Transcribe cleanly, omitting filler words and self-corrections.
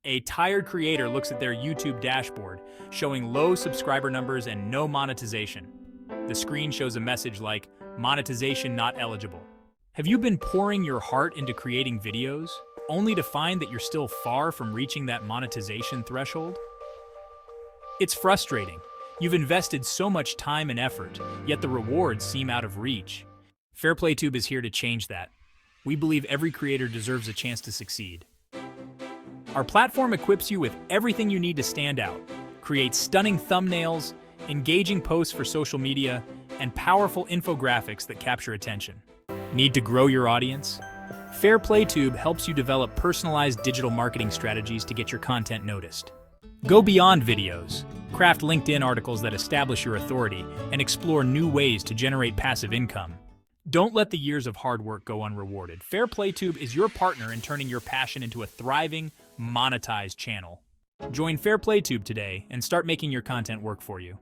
A tired creator looks at their YouTube dashboard, showing low subscriber numbers and no monetization. The screen shows a message like, "Monetization not eligible." Have you been pouring your heart into creating videos, only to find that you're still far from reaching that monetization threshold? It's frustrating. You've invested so much time and effort, yet the rewards seem out of reach. FairPlayTube is here to change that. We believe every creator deserves a chance to succeed. Our platform equips you with everything you need to stand out. Create stunning thumbnails, engaging posts for social media, and powerful infographics that capture attention. Need to grow your audience? FairPlayTube helps you develop personalized digital marketing strategies to get your content noticed. Go beyond videos. Craft LinkedIn articles that establish your authority and explore new ways to generate passive income. Don't let the years of hard work go unrewarded. FairPlayTube is your partner in turning your passion into a thriving, monetized channel. Join FairPlayTube today and start making your content work for you.